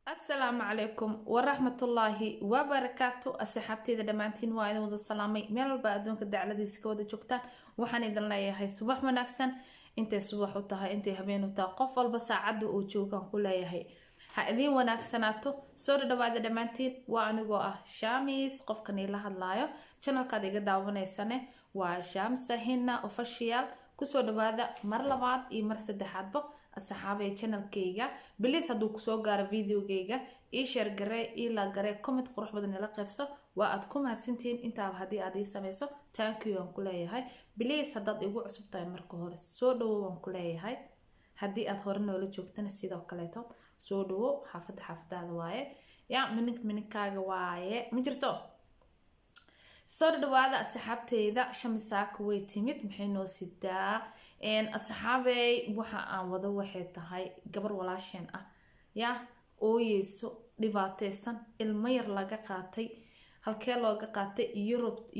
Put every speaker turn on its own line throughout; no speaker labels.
السلام عليكم ورحمة الله وبركاته. أصحابتي إذا دمانتين وايد وذا السلامي ميل البعدون كده على دي سكودة جوكتان وحن إذا لا يهي صباح مناكسن أنت صباح وتها أنت هبين وتا قفل بس عدو وجوكان كل يهي هذه وناكسناتو سوري دبعد دمانتين وأنا جوا شاميس قف كني لها اللايو channel كده جدا ونيسانه وشامس هنا official كسو دبعد مرلبات يمرسد حدبو asxaabay channelkayga please haduu ku soo gaaro videogayga ii share garee ii la garee comment qurux badan ila qaybso waa aad ku mahadsantiin inta hadii aad ii sameeyso thank you aan ku leeyahay please hadad igu cusub tahay marka hore soo dhawow aan ku leeyahay hadii aad hore noola joogtana sidoo kale soo dhawow xaafadaada waaye yaa mininkaaga waaye ma jirto soo dhawaada asxaabteyda shamisaaka way timid maxay noo sidaa asxaabay waxa aan wada waxay tahay gabar walaasheen ah yaa ooyeyso dhibaateysan ilmo yar laga qaatay halkee looga qaatay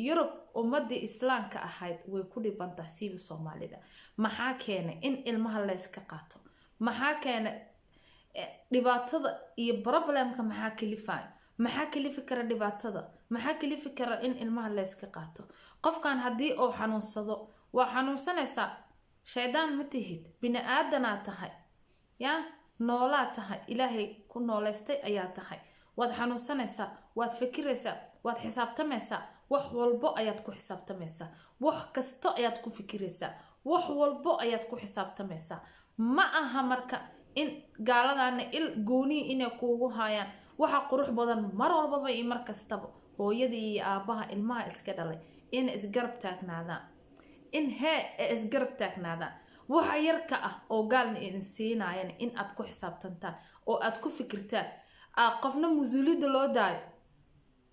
Europe ummadii islaamka ahayd way ku dhibantaa siiba Soomaalida maxaa keenay in ilmaha la iska qaato maxaa keenay dhibaatada iyo problemka maxaa kalifi kara dhibaatada maxaa kalifi kara in ilmaha la iska qaato qofkan hadii oo xanuunsado waa xanuunsanaysa shaydaan ma tihid bini aadana tahay yaa noolaa tahay ilaahay ku nooleystay ayaa tahay waad xanuunsanaysaa waad fikiraysaa waad xisaabtamaysaa wax walbo ayaad ku xisaabtamaysaa wax kasto ayaad ku fikiraysaa wax walbo ayaad ku xisaabtamaysaa ma aha marka in gaaladana il gooni inay kuugu hayaan waxa qurux badan mar walba iyo mar kastaba hooyadii iyo aabaha ilmaha iska dhalay in isgarab taagnaadaan in isgarab taagnaadaan waxa yarka ah oo gaalna idin siinayaan in aad ku xisaabtantaan oo aad ku fikirtaan qofna masuuliyada loo daayo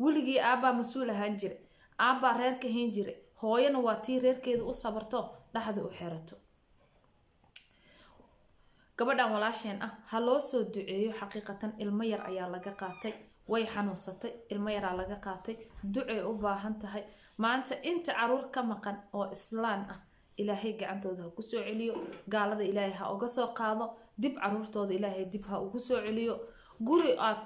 waligii aabaa masuul ahaan jire aabaa reerka hayn jire hooyana waa tii reerkeedu u sabarto dhaxda u xirato gabadhan walaasheen ah ha loo soo duceeyo xaqiiqatan ilmo yar ayaa laga qaatay way xanuunsatay ilmo yar laga qaatay ducee u baahan tahay maanta inta caruur ka maqan oo islaan ah ilaahay gacantooda ha ku soo celiyo gaalada ilaahay ha uga soo qaado dib caruurtooda ilaahay dib ha ugu soo celiyo guri aad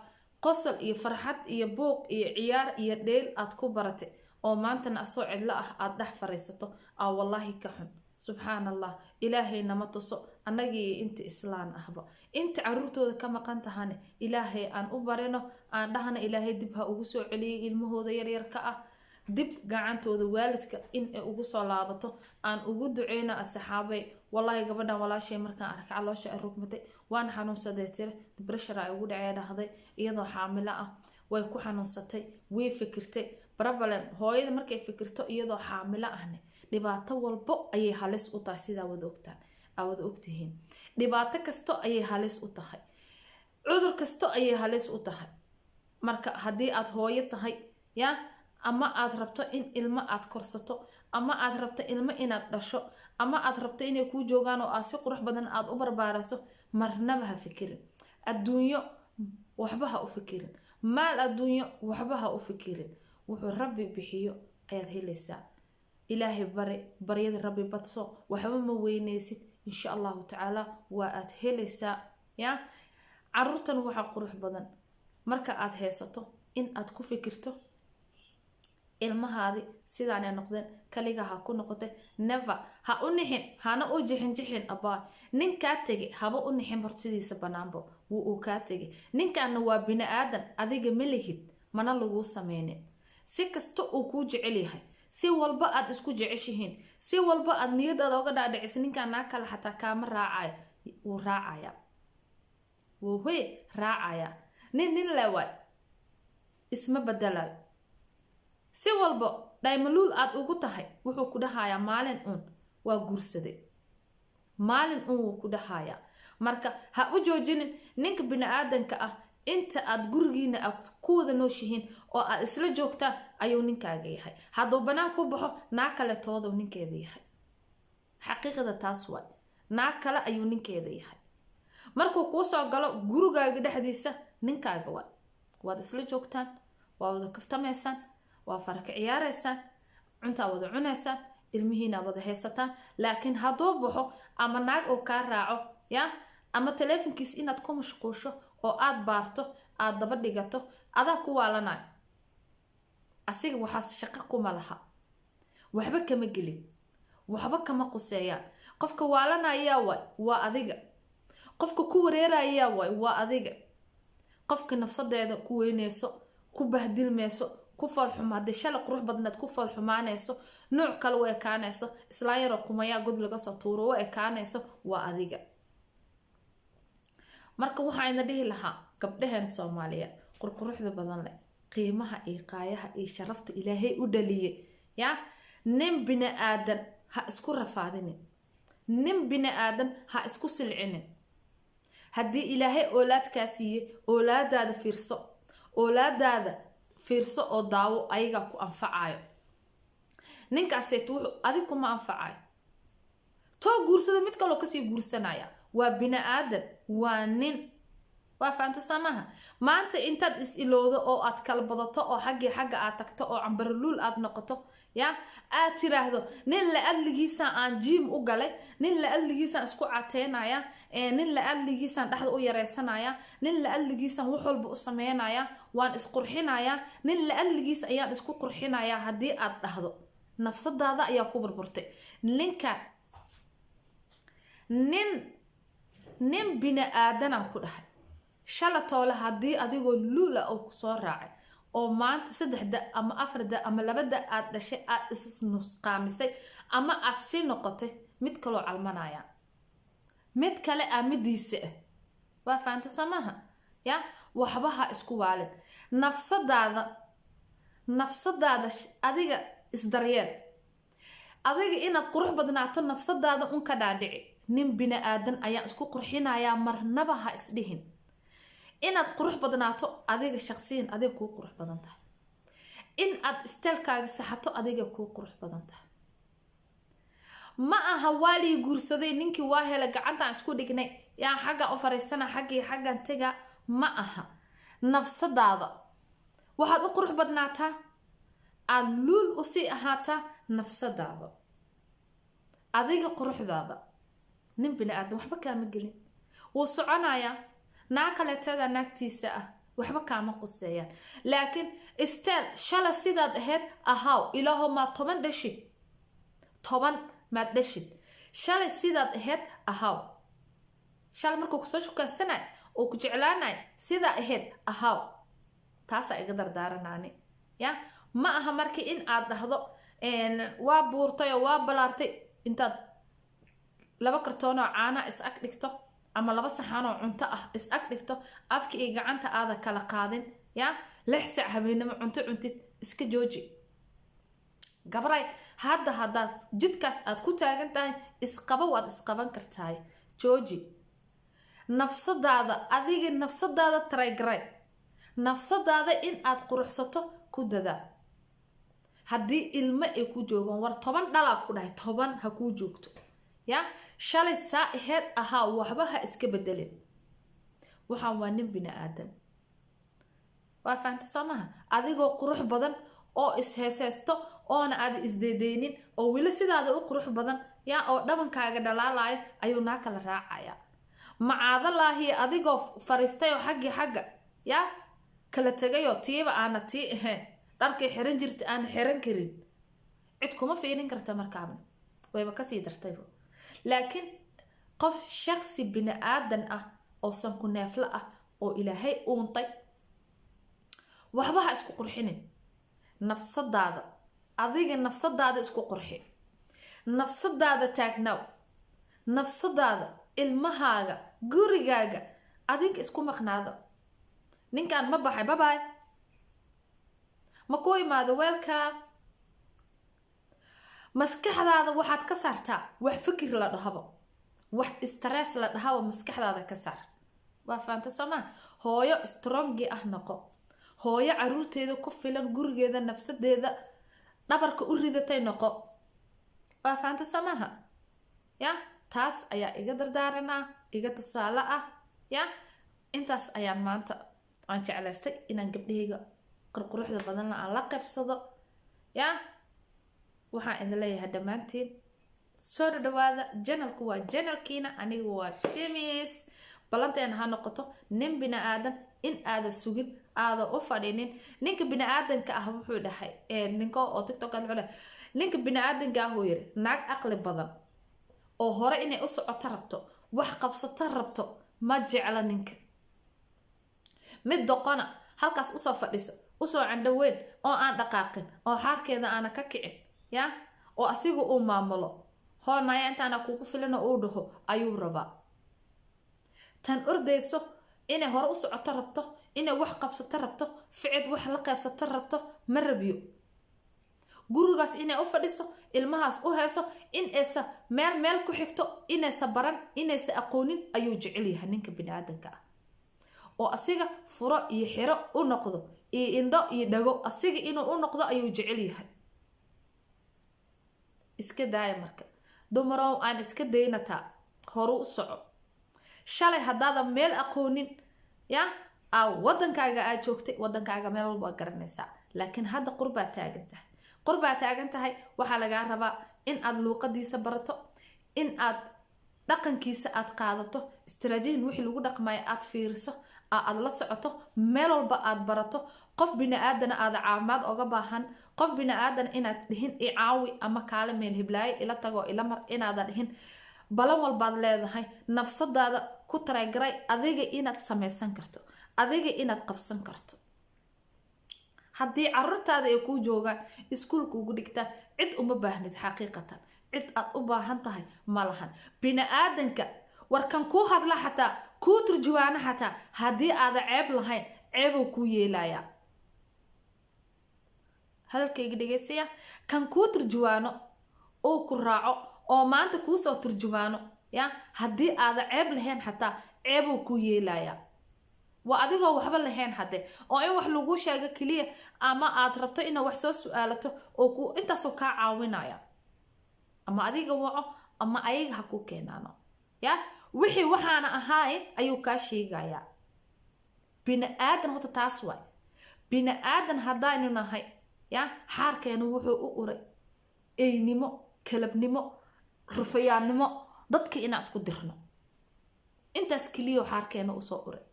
qosol iyo farxad iyo buuq iyo ciyaar iyo dheel aad ku baratay oo maantana asoo cidlo ah aad dhex fariisato wallahi ka xun subxaanallah ilaahay nama tuso annagii inta islaan ahba inta caruurtooda ka maqan tahane ilaahay aan u barino aan dhahana ilaahay dib ha ugu soo celiyay ilmahooda yaryarka ah dib gacantooda waalidka in ay ugu soo laabato aan ugu duceyna asxaabay wallahi gabadhan walaashay markaan arkay caloosha ay rugmatay waan xanuunsaday tire depression ay ugu dhacay dhahday iyadoo xaamilo ah way ku xanuunsatay way fikirtay problem hooyada markay fikirto iyadoo xaamilo ahne dhibaato walbo ayay halis u tahay sida wada ogtihiin dhibaato kasto ayay halis u tahay cudur kasto ayay halis u tahay marka hadii aad hooyo tahay yaa ama aad rabto in ilmo aad korsato ama aad rabto ilmo inaad dhasho ama aad rabto inay ku joogaan oo aad si qurux badan aad u barbaaraso marnaba ha fikirin adduunyo waxba ha u fikirin maal adduunyo waxba ha u fikirin wuxuu rabbi bixiyo ayaad helaysaa ilaahay baryada rabbi badso waxba ma weyneysid insha Allah ta'ala waa aad helaysaa yaa caruurtan waxa qurux badan marka aad haysato in aad ku fikirto ilmahaadi sidaan ay noqdeen kaliga ha ku noqotay never ha u nixin hana u jixin abaa ninka tagay haba u nixin hortiisa banaanbo wuu ka tagay ninkaana waa bini aadan adiga malihid mana lagu sameeyay si kasto uu ku jecel yahay si walba aad isku jeceshihiin si walba aad niyadaada uga dhaadhicin ninkaana kala xataa kaama raacaya nin leeway isma badalay si walba daymaluul aad ugu tahay wuxuu ku dhahayaa maalin waa guursaday maalin wuu ku dhahayaa marka ha u joojinin ninka bini aadanka ah inta aad gurigiina aad ku wada nooshihiin oo aad isla joogtaan ayuu ninkaaga yahay hadduu banaan ku baxo naa kale toodo ninkeeda yahay xaqiiqada taas waa naa kale ayuu ninkeeda yahay markuu kuu soo galo gurigaaga dhexdiisa ninkaaga waad isla joogtaan waa wada kaftamaysaan waa farka ciyaaraysaan cunta wada cunaysaan ilmihiina wada haysataan laakiin hadduu baxo ama naag oo ka raaco yaa ama telefonkiis inaad ku mashquusho oo aad baarto aad daba dhigato adaa ku waalanay asiga waxaas shaqo kuma laha waxba kama gelin waxba kama quseeyaan qofka waalanaya waa adiga qofka ku wareeraya waa adiga qofka nafsadeeda ku weyneyso ku bahdilmeyso ku falxumaade shala qurux badnaad ku falxumaaneyso nooc kale way kaaneyso isla yar kumaya god laga soo tuuro way kaaneyso waa adiga marka waxaan dhihi lahaa gabdhahan Soomaaliyeed qurquruxda badan leh qiimaha iyo qaayaha iyo sharafta Ilaahay u dhaliyay ya nin bini aadan ha isku rafaadinin nin bini aadan ha isku silcinin haddii Ilaahay oolaadkaa siiyay oolaadaada fiirso oo daawo ayaga ku anfacayo ninkaasay wuxuu adiga kuma anfacayo too guursada mid kale oo kasii guursanaya waa bini aadan waa nin waa faanta samaha maanta intaad is ilowdo oo aad kala badato oo xagga aad tagto oo cambarluul aad noqoto ya aad tiraahdo nin la adligiisa aan gym u galay nin la adligiisa isku cateynaya nin la adligiisa dhaxda u yareysanaya nin la adligiisa wax walba u sameeynaya waan isqurxinaya nin la adligiisa ayaan isku qurxinaya hadii aad dhahdo nafsadaada ayaa ku burburtay ninka nin bini aadana ku dhahay shala toole hadii adigoo luula oo soo raacay oo maanta 3 ama 4 ama 2 aad dhashay aad isnusqaamisay ama aad si noqotay mid kale oo calmanaya mid kale amidiisa waa faanta samaha ya waxbaha isku waalin nafsadaada adiga isdaryeel adiga inaad qurux badnaato nafsadaada un ka dhaadhici nin bini aadan ayaa isku qurxinaya marnaba ha isdhihin inaad qurux badnaato adiga shakhsiyan adiga ku qurux badan tahay in aad istelkaaga saxato adiga ku qurux badan tahay ma aha wali guursaday ninkii waa hela gacanta isku dhignay yaa xagga u fariisana xaggan taga ma aha nafsadaada waxaad u qurux badnaataa aad luul u sii ahaataa nafsadaada adiga quruxdaada nin bini aadan waxba kaama gelin wuu soconayaa naakaleetada naagtiisa ah waxba kaama quseeyaan laakiin istel shala sidaad ahayd ahaw ilaaho ma 10 dhashid 10 ma dhashid shala sidaad ahayd ahaw shala markuu ku soo shukaansanay oo ku jeclaanay sida ahayd ahaw taas ay iga dardaaranaani ya ma aha markii in aad dhahdo waa buurtay oo waa balaartay intaad 2 kartoon oo caana is ag dhigto ama 2 saxan oo cunto ah is ag dhigto afki iyo gacanta aad kala qaadin ya 6 saac habeenimo cunto cuntid iska jooji gabray hadda jidkaas aad ku taagan tahay isqaba waad isqaban kartaa jooji nafsadaada adiga nafsadaada tareegray nafsadaada in aad quruxsato ku dada haddii ilmo ay ku joogan war 10 dhala ku dhahay 10 ha ku joogto ya shalay saa ahayd ahaa waxba ha iska bedelin waxaan waa nin bini aadan waa faanta samaha adigoo qurux badan oo isheeseysto oona aad isdeedeynin oo wili sidaada u qurux badan ya oo dhabankaaga dhalaalayo ayuu naa kala raacaya macaadalaahi adigoo fariistay oo xagga ya kala tagayo tiiba aana tii ahayn dharkay xiran jirta aan xiran karin cid kuma fiirin karta markaaba wayba ka sii dartayba laakiin qof shakhsi bini aadan ah oo sanku neefla ah oo Ilaahay uuntay waxba ha isku qurxinin nafsadaada adiga nafsadaada isku qurxi nafsadaada taagnaaw nafsadaada ilmahaaga gurigaaga adiga isku maqnaada ninkan ma baxay bye ma ku imaado welcome maskaxdaada waxaad ka saartaa wax fikir la dhahabo wax stress la dhahabo maskaxdaada ka saar waa faanta soma hooyo strong ah noqo hooyo caruurteeda ku filan gurigeeda nafsadeeda dhabarka u ridatay noqo waa faanta somaha ya taas ayaa iga dardaarana iga tusaale ah ya intaas ayaan maanta aan jeclaystay inaan gabdhahayga qurquruxda badan aan la qaybsado ya waxaan idin leeyahay dhamaantiin soo dhawaada channelku waa channelkiina aniga waa Shamis balanteena ha noqoto nin bini aadan in aada sugid aada u fadhinin ninka bini aadanka ah wuxuu dhahay ninka oo TikTok wuxuu dhahay ninka bini aadanka ah uu yiri naag aqli badan oo hore inay u socoto rabto wax qabsato rabto ma jecla ninka mid doqona halkaas u soo fadhiso u soo candhaweyn oo aan dhaqaaqin oo xaarkeeda aan ka kicin ya oo asigu uu maamulo hoonaya intaana kugu filan oo uu dhaho ayuu rabaa tan ordayso inay hore u socoto rabto inay wax qabsato rabto ficid wax la qaybsato rabto ma rabiyo gurigaas inay u fadhiso ilmahaas u heeso in aysa meel ku xigto inaysa baran inaysa aqoonin ayuu jecel yahay ninka bini aadanka ah oo asiga furo iyo xiro u noqdo iyo indho iyo dhago asiga inuu u noqdo ayuu jecel yahay iska daaya marka dumarow aan iska daynataa horu u soco shalay haddaada meel aqoonin ya wadankaaga aad joogtay wadankaaga meel walba garanaysaa laakiin hadda qurbaa taagan tahay waxaa lagaa rabaa in aad luuqadiisa barato in aad dhaqankiisa aad qaadato istaraatiijin wixii lagu dhaqmayo aad fiiriso aad la socoto meel walba aad barato qof bini aadana aad caafimaad oga baahan qof bini aadan inaad dhihin caawi ama kaale meel hiblaayo ila tago ila mar inaad dhihin balan walbaad leedahay nafsadaada ku taraygaray adiga inaad samaysan karto adiga inaad qabsan karto haddii carruurtaada ay ku joogaan iskuulka ugu dhigtaan cid uma baahnid xaqiiqatan cid aad u baahan tahay ma lahan bini aadanka warkan ku hadla xataa ku turjuwaana xataa haddii aad ceeb lahayn ceebuu ku yeelayaa hadalkayga dhegeysiya kan ku turjuwaano oo ku raaco oo maanta ku soo turjuwaano ya haddii aad ceeb lahayn xataa ceebuu ku yeelayaa waa adigoo waxba lahayn hadde oo in wax lagu sheego kaliya ama aad rabto inaad wax soo su'aalato oo ku intaasoo kaa caawinaya ama adiga waco ama ayaga ha ku keenaano ya wixii waxaana ahayn ayuu kaa sheegayaa bini aadan horta taas waay bini aadan haddaynu nahay ya xaarkeenu wuxuu u uray eynimo kalabnimo rufayaannimo dadka inaan isku dirno intaas kaliya xaarkeenu usoo uray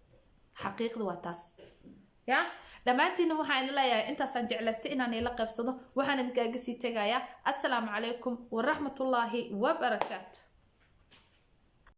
xaqiiqda waa taas ya dhamaantiina waxaan leeyahay intaasaan jeclaystay inaan ila qaybsado waxaan idinkaga sii tagayaa assalaamu calaykum waraxmatullaahi wabarakaatu